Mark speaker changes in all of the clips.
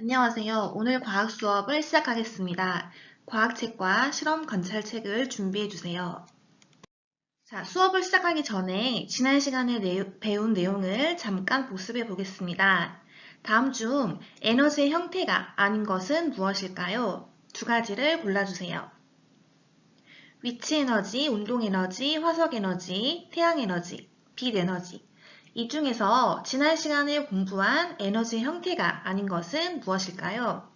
Speaker 1: 안녕하세요. 오늘 과학 수업을 시작하겠습니다. 과학책과 실험 관찰책을 준비해 주세요. 자, 수업을 시작하기 전에 지난 시간에 배운 내용을 잠깐 복습해 보겠습니다. 다음 중 에너지의 형태가 아닌 것은 무엇일까요? 두 가지를 골라주세요. 위치 에너지, 운동 에너지, 화석 에너지, 태양 에너지, 빛 에너지. 이 중에서 지난 시간에 공부한 에너지 형태가 아닌 것은 무엇일까요?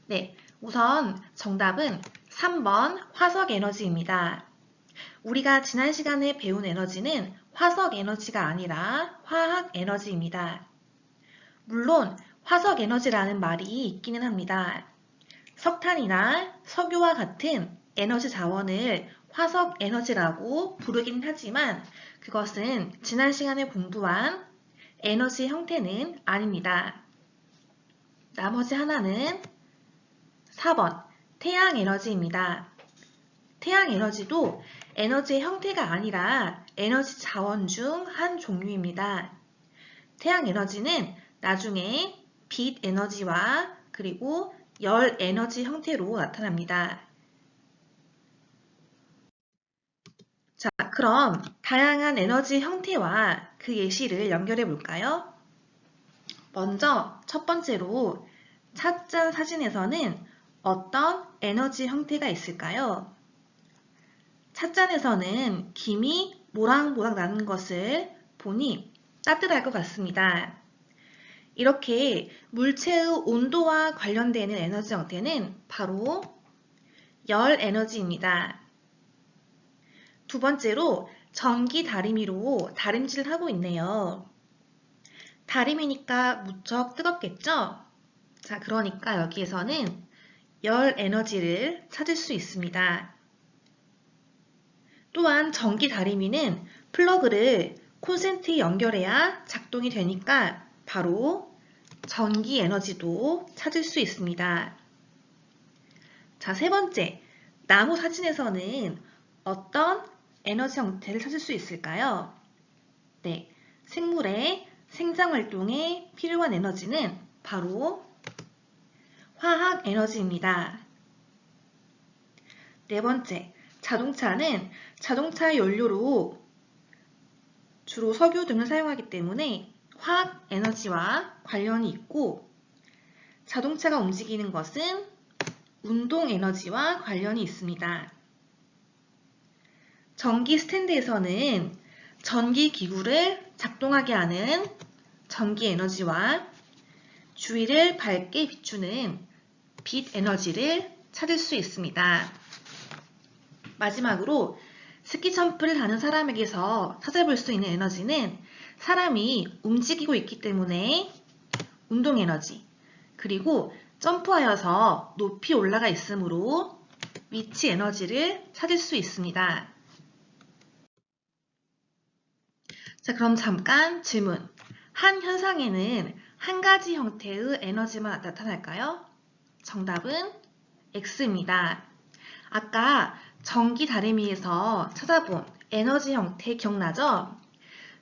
Speaker 1: 네, 우선 정답은 3번 화석 에너지입니다. 우리가 지난 시간에 배운 에너지는 화석 에너지가 아니라 화학 에너지입니다. 물론 화석 에너지라는 말이 있기는 합니다. 석탄이나 석유와 같은 에너지 자원을 화석 에너지라고 부르긴 하지만 그것은 지난 시간에 공부한 에너지 형태는 아닙니다. 나머지 하나는 4번 태양 에너지입니다. 태양 에너지도 에너지의 형태가 아니라 에너지 자원 중 한 종류입니다. 태양 에너지는 나중에 빛 에너지와 그리고 열 에너지 형태로 나타납니다. 자, 그럼 다양한 에너지 형태와 그 예시를 연결해 볼까요? 먼저 첫 번째로 찻잔 사진에서는 어떤 에너지 형태가 있을까요? 찻잔에서는 김이 모락모락 나는 것을 보니 따뜻할 것 같습니다. 이렇게 물체의 온도와 관련되는 에너지 형태는 바로 열 에너지입니다. 두 번째로 전기 다리미로 다림질을 하고 있네요. 다리미니까 무척 뜨겁겠죠? 자, 그러니까 여기에서는 열 에너지를 찾을 수 있습니다. 또한 전기 다리미는 플러그를 콘센트에 연결해야 작동이 되니까 바로 전기 에너지도 찾을 수 있습니다. 자, 세 번째, 나무 사진에서는 어떤 에너지 형태를 찾을 수 있을까요? 네, 생물의 생장 활동에 필요한 에너지는 바로 화학 에너지입니다. 네 번째, 자동차는 자동차의 연료로 주로 석유 등을 사용하기 때문에 화학 에너지와 관련이 있고 자동차가 움직이는 것은 운동 에너지와 관련이 있습니다. 전기 스탠드에서는 전기 기구를 작동하게 하는 전기 에너지와 주위를 밝게 비추는 빛 에너지를 찾을 수 있습니다. 마지막으로 스키 점프를 하는 사람에게서 찾아볼 수 있는 에너지는 사람이 움직이고 있기 때문에 운동 에너지, 그리고 점프하여서 높이 올라가 있으므로 위치 에너지를 찾을 수 있습니다. 자, 그럼 잠깐 질문. 한 현상에는 한 가지 형태의 에너지만 나타날까요? 정답은 X입니다. 아까 전기 다리미에서 찾아본 에너지 형태 기억나죠?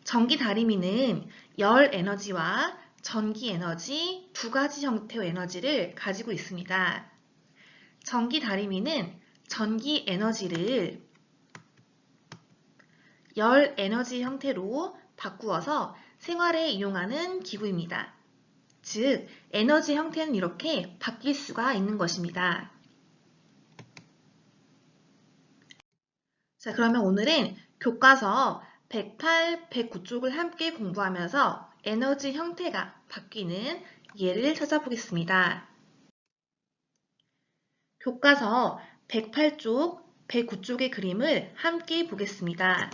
Speaker 1: 전기 다리미는 열 에너지와 전기 에너지 두 가지 형태의 에너지를 가지고 있습니다. 전기 다리미는 전기 에너지를 열 에너지 형태로 바꾸어서 생활에 이용하는 기구입니다. 즉, 에너지 형태는 이렇게 바뀔 수가 있는 것입니다. 자, 그러면 오늘은 교과서 108, 109쪽을 함께 공부하면서 에너지 형태가 바뀌는 예를 찾아보겠습니다. 교과서 108쪽, 109쪽의 그림을 함께 보겠습니다.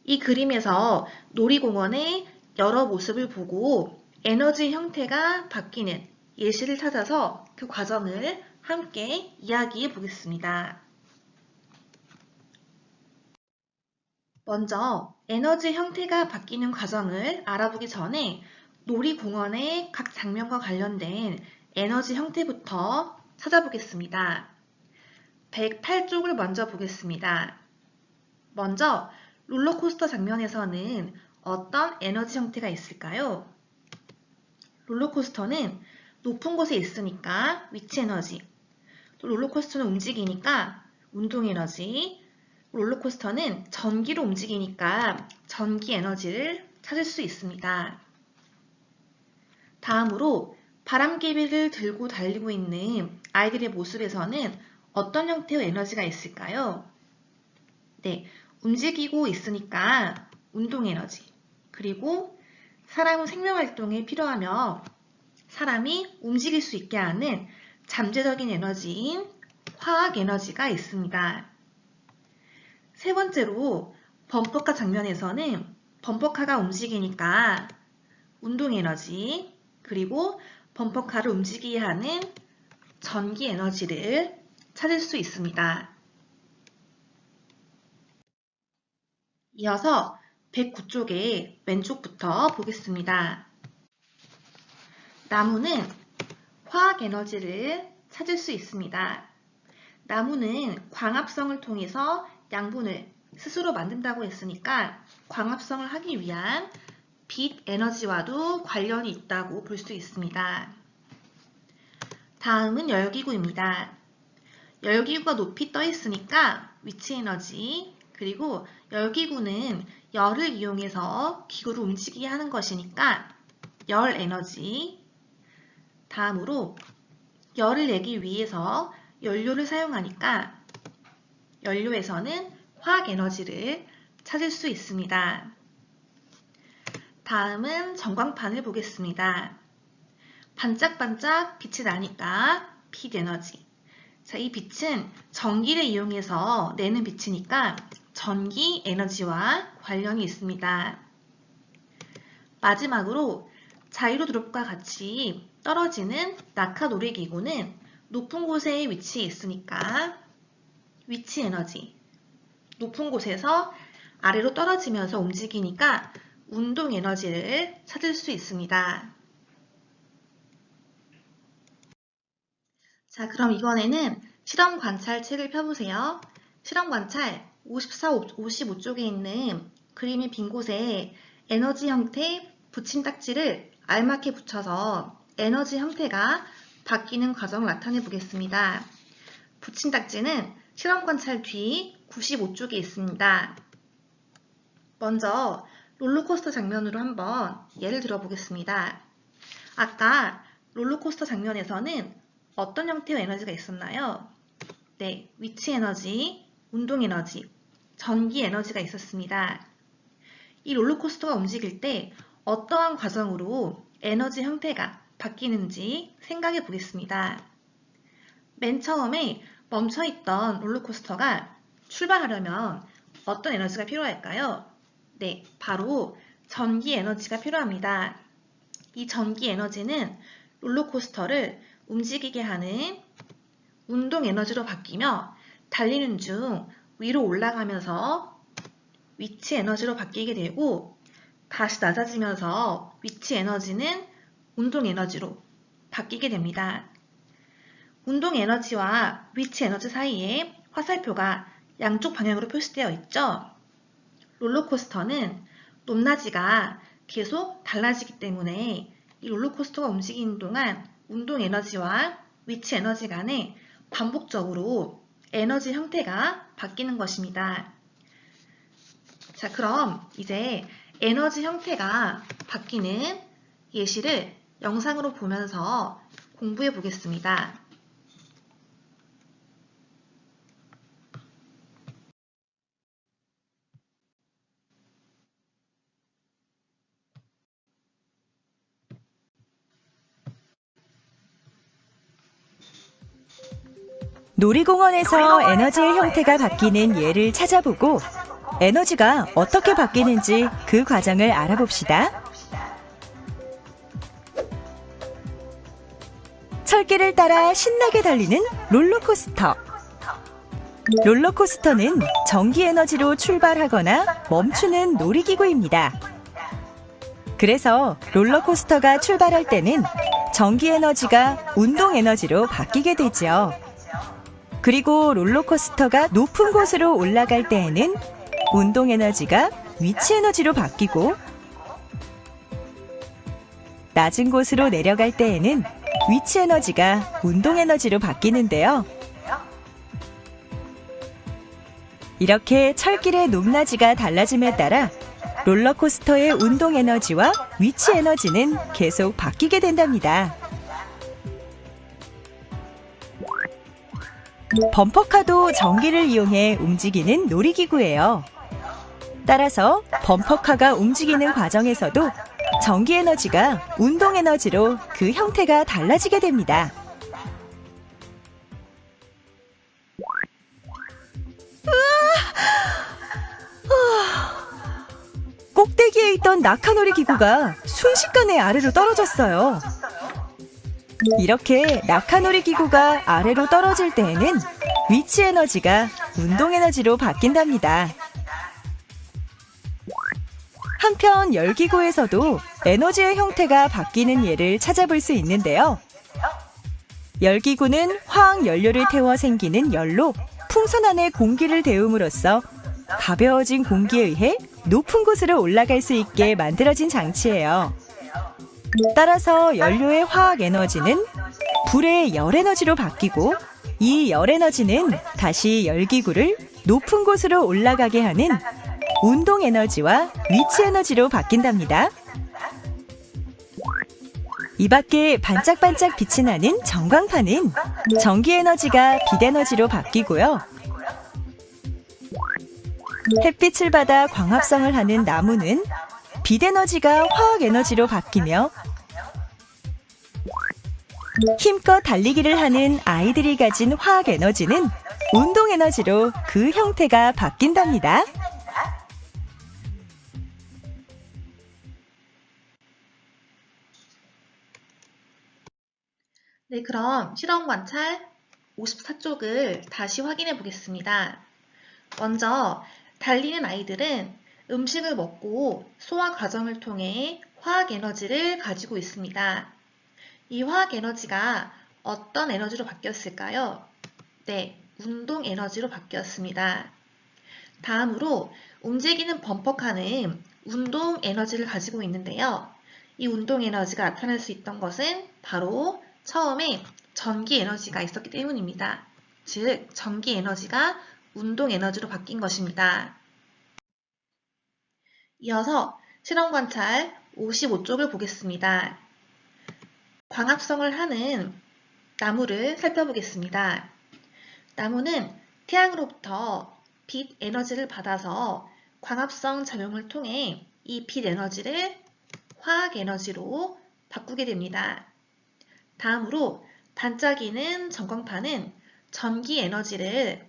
Speaker 1: 이 그림에서 놀이공원의 여러 모습을 보고 에너지 형태가 바뀌는 예시를 찾아서 그 과정을 함께 이야기해 보겠습니다. 먼저 에너지 형태가 바뀌는 과정을 알아보기 전에 놀이공원의 각 장면과 관련된 에너지 형태부터 찾아보겠습니다. 108쪽을 먼저 보겠습니다. 먼저 롤러코스터 장면에서는 어떤 에너지 형태가 있을까요? 롤러코스터는 높은 곳에 있으니까 위치 에너지, 또 롤러코스터는 움직이니까 운동 에너지, 롤러코스터는 전기로 움직이니까 전기 에너지를 찾을 수 있습니다. 다음으로 바람개비를 들고 달리고 있는 아이들의 모습에서는 어떤 형태의 에너지가 있을까요? 네, 움직이고 있으니까 운동 에너지, 그리고 사람은 생명활동에 필요하며 사람이 움직일 수 있게 하는 잠재적인 에너지인 화학 에너지가 있습니다. 세 번째로 범퍼카 장면에서는 범퍼카가 움직이니까 운동 에너지, 그리고 범퍼카를 움직이게 하는 전기 에너지를 찾을 수 있습니다. 이어서 109쪽의 왼쪽부터 보겠습니다. 나무는 화학 에너지를 찾을 수 있습니다. 나무는 광합성을 통해서 양분을 스스로 만든다고 했으니까 광합성을 하기 위한 빛 에너지와도 관련이 있다고 볼 수 있습니다. 다음은 열기구입니다. 열기구가 높이 떠 있으니까 위치 에너지, 그리고 열기구는 열을 이용해서 기구를 움직이게 하는 것이니까 열 에너지. 다음으로 열을 내기 위해서 연료를 사용하니까 연료에서는 화학 에너지를 찾을 수 있습니다. 다음은 전광판을 보겠습니다. 반짝반짝 빛이 나니까 빛 에너지. 자, 이 빛은 전기를 이용해서 내는 빛이니까 전기 에너지와 관련이 있습니다. 마지막으로 자이로드롭과 같이 떨어지는 낙하 놀이기구는 높은 곳에 위치해 있으니까 위치 에너지. 높은 곳에서 아래로 떨어지면서 움직이니까 운동 에너지를 찾을 수 있습니다. 자, 그럼 이번에는 실험 관찰 책을 펴보세요. 실험 관찰 54, 55쪽에 있는 그림의 빈 곳에 에너지 형태 붙임딱지를 알맞게 붙여서 에너지 형태가 바뀌는 과정을 나타내 보겠습니다. 붙임딱지는 실험 관찰 뒤 95쪽에 있습니다. 먼저 롤러코스터 장면으로 한번 예를 들어 보겠습니다. 아까 롤러코스터 장면에서는 어떤 형태의 에너지가 있었나요? 네, 위치 에너지, 운동 에너지, 전기 에너지가 있었습니다. 이 롤러코스터가 움직일 때 어떠한 과정으로 에너지 형태가 바뀌는지 생각해 보겠습니다. 맨 처음에 멈춰있던 롤러코스터가 출발하려면 어떤 에너지가 필요할까요? 네, 바로 전기 에너지가 필요합니다. 이 전기 에너지는 롤러코스터를 움직이게 하는 운동 에너지로 바뀌며 달리는 중 위로 올라가면서 위치 에너지로 바뀌게 되고 다시 낮아지면서 위치 에너지는 운동 에너지로 바뀌게 됩니다. 운동 에너지와 위치 에너지 사이에 화살표가 양쪽 방향으로 표시되어 있죠. 롤러코스터는 높낮이가 계속 달라지기 때문에 이 롤러코스터가 움직이는 동안 운동 에너지와 위치 에너지 간에 반복적으로 에너지 형태가 바뀌는 것입니다. 자, 그럼 이제 에너지 형태가 바뀌는 예시를 영상으로 보면서 공부해 보겠습니다.
Speaker 2: 놀이공원에서 에너지의 형태가 바뀌는 예를 찾아보고 에너지가 어떻게 바뀌는지 그 과정을 알아봅시다. 철길을 따라 신나게 달리는 롤러코스터. 롤러코스터는 전기 에너지로 출발하거나 멈추는 놀이기구입니다. 그래서 롤러코스터가 출발할 때는 전기 에너지가 운동 에너지로 바뀌게 되죠. 그리고 롤러코스터가 높은 곳으로 올라갈 때에는 운동 에너지가 위치 에너지로 바뀌고 낮은 곳으로 내려갈 때에는 위치 에너지가 운동 에너지로 바뀌는데요. 이렇게 철길의 높낮이가 달라짐에 따라 롤러코스터의 운동 에너지와 위치 에너지는 계속 바뀌게 된답니다. 범퍼카도 전기를 이용해 움직이는 놀이기구예요. 따라서 범퍼카가 움직이는 과정에서도 전기 에너지가 운동 에너지로 그 형태가 달라지게 됩니다. 꼭대기에 있던 낙하놀이 기구가 순식간에 아래로 떨어졌어요. 이렇게 낙하놀이 기구가 아래로 떨어질 때에는 위치 에너지가 운동 에너지로 바뀐답니다. 한편 열기구에서도 에너지의 형태가 바뀌는 예를 찾아볼 수 있는데요. 열기구는 화학 연료를 태워 생기는 열로 풍선 안에 공기를 데움으로써 가벼워진 공기에 의해 높은 곳으로 올라갈 수 있게 만들어진 장치예요. 따라서 연료의 화학 에너지는 불의 열 에너지로 바뀌고 이 열 에너지는 다시 열기구를 높은 곳으로 올라가게 하는 운동 에너지와 위치 에너지로 바뀐답니다. 이 밖에 반짝반짝 빛이 나는 전광판은 전기 에너지가 빛 에너지로 바뀌고요. 햇빛을 받아 광합성을 하는 나무는 빛 에너지가 화학 에너지로 바뀌며 힘껏 달리기를 하는 아이들이 가진 화학 에너지는 운동 에너지로 그 형태가 바뀐답니다.
Speaker 1: 네, 그럼 실험 관찰 54쪽을 다시 확인해 보겠습니다. 먼저 달리는 아이들은 음식을 먹고 소화 과정을 통해 화학 에너지를 가지고 있습니다. 이 화학 에너지가 어떤 에너지로 바뀌었을까요? 네, 운동 에너지로 바뀌었습니다. 다음으로 움직이는 범퍼카는 운동 에너지를 가지고 있는데요. 이 운동 에너지가 나타날 수 있던 것은 바로 처음에 전기 에너지가 있었기 때문입니다. 즉, 전기 에너지가 운동 에너지로 바뀐 것입니다. 이어서 실험 관찰 55쪽을 보겠습니다. 광합성을 하는 나무를 살펴보겠습니다. 나무는 태양으로부터 빛 에너지를 받아서 광합성 작용을 통해 이 빛 에너지를 화학 에너지로 바꾸게 됩니다. 다음으로 반짝이는 전광판은 전기 에너지를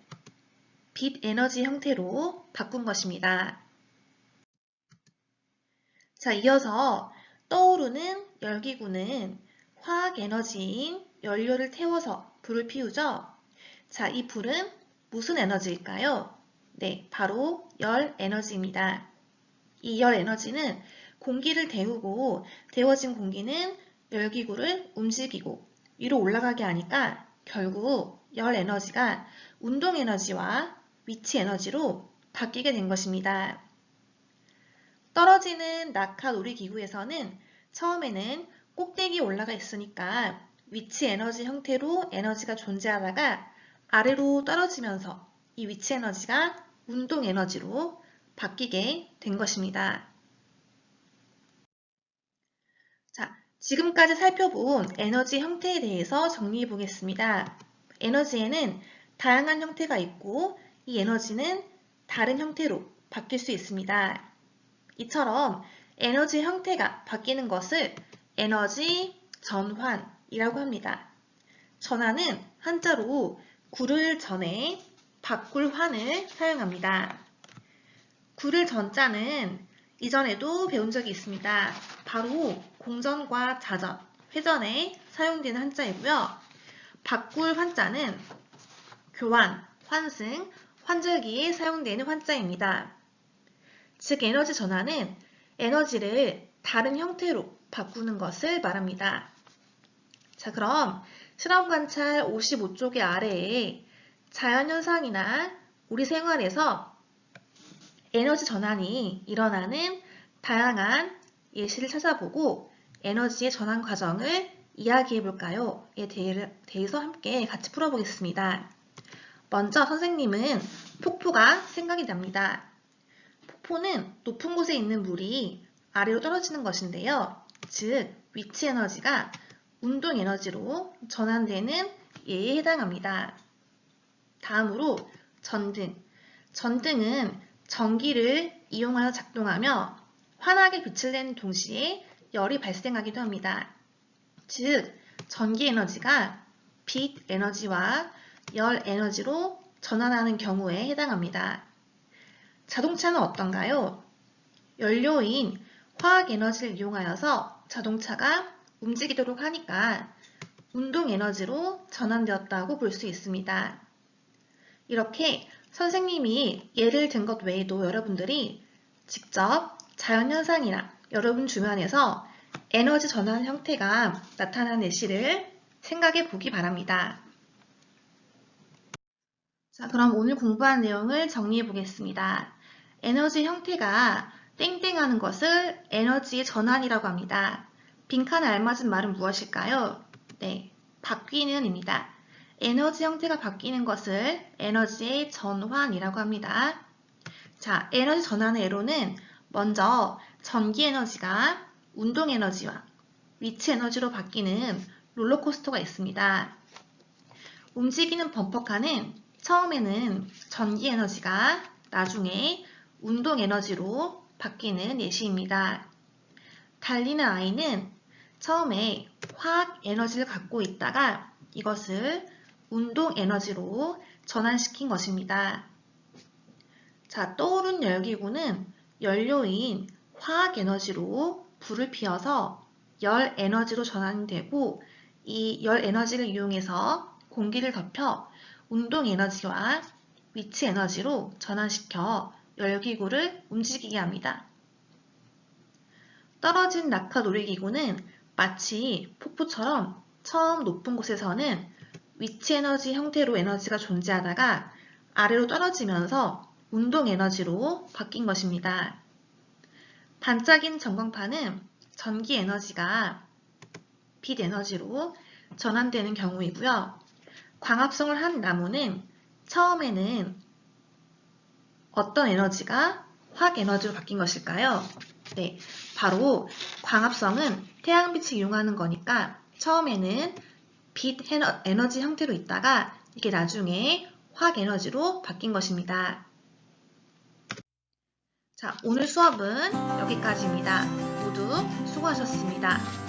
Speaker 1: 빛 에너지 형태로 바꾼 것입니다. 자, 이어서 떠오르는 열기구는 화학 에너지인 연료를 태워서 불을 피우죠. 자, 이 불은 무슨 에너지일까요? 네, 바로 열 에너지입니다. 이 열 에너지는 공기를 데우고 데워진 공기는 열기구를 움직이고 위로 올라가게 하니까 결국 열 에너지가 운동 에너지와 위치 에너지로 바뀌게 된 것입니다. 떨어지는 낙하 놀이기구에서는 처음에는 꼭대기에 올라가 있으니까 위치 에너지 형태로 에너지가 존재하다가 아래로 떨어지면서 이 위치 에너지가 운동 에너지로 바뀌게 된 것입니다. 자, 지금까지 살펴본 에너지 형태에 대해서 정리해 보겠습니다. 에너지에는 다양한 형태가 있고 이 에너지는 다른 형태로 바뀔 수 있습니다. 이처럼 에너지 형태가 바뀌는 것을 에너지 전환이라고 합니다. 전환은 한자로 구를 전해 바꿀 환을 사용합니다. 구를 전자는 이전에도 배운 적이 있습니다. 바로 공전과 자전, 회전에 사용되는 한자이고요. 바꿀 환자는 교환, 환승, 환절기에 사용되는 환자입니다. 즉, 에너지 전환은 에너지를 다른 형태로 바꾸는 것을 말합니다. 자, 그럼 실험 관찰 55쪽의 아래에 자연현상이나 우리 생활에서 에너지 전환이 일어나는 다양한 예시를 찾아보고 에너지의 전환 과정을 이야기해 볼까요? 에 대해서 함께 같이 풀어보겠습니다. 먼저 선생님은 폭포가 생각이 납니다. 폭포는 높은 곳에 있는 물이 아래로 떨어지는 것인데요. 즉, 위치 에너지가 운동 에너지로 전환되는 예에 해당합니다. 다음으로 전등. 전등은 전기를 이용하여 작동하며 환하게 빛을 내는 동시에 열이 발생하기도 합니다. 즉, 전기 에너지가 빛 에너지와 열 에너지로 전환하는 경우에 해당합니다. 자동차는 어떤가요? 연료인 화학 에너지를 이용하여서 자동차가 움직이도록 하니까 운동 에너지로 전환되었다고 볼 수 있습니다. 이렇게 선생님이 예를 든 것 외에도 여러분들이 직접 자연현상이나 여러분 주변에서 에너지 전환 형태가 나타난 예시를 생각해 보기 바랍니다. 자, 그럼 오늘 공부한 내용을 정리해 보겠습니다. 에너지 형태가 땡땡하는 것을 에너지의 전환이라고 합니다. 빈칸에 알맞은 말은 무엇일까요? 네, 바뀌는입니다. 에너지 형태가 바뀌는 것을 에너지의 전환이라고 합니다. 자, 에너지 전환의 예로는 먼저 전기 에너지가 운동 에너지와 위치 에너지로 바뀌는 롤러코스터가 있습니다. 움직이는 범퍼카는 처음에는 전기 에너지가 나중에 운동 에너지로 바뀌는 예시입니다. 달리는 아이는 처음에 화학 에너지를 갖고 있다가 이것을 운동 에너지로 전환시킨 것입니다. 자, 떠오른 열기구는 연료인 화학 에너지로 불을 피워서 열 에너지로 전환되고 이 열 에너지를 이용해서 공기를 덮여 운동 에너지와 위치 에너지로 전환시켜 열기구를 움직이게 합니다. 떨어진 낙하 놀이기구는 마치 폭포처럼 처음 높은 곳에서는 위치 에너지 형태로 에너지가 존재하다가 아래로 떨어지면서 운동 에너지로 바뀐 것입니다. 반짝이는 전광판은 전기 에너지가 빛 에너지로 전환되는 경우이고요. 광합성을 한 나무는 처음에는 어떤 에너지가 화학 에너지로 바뀐 것일까요? 네, 바로 광합성은 태양빛을 이용하는 거니까 처음에는 빛 에너지 형태로 있다가 이게 나중에 화학 에너지로 바뀐 것입니다. 자, 오늘 수업은 여기까지입니다. 모두 수고하셨습니다.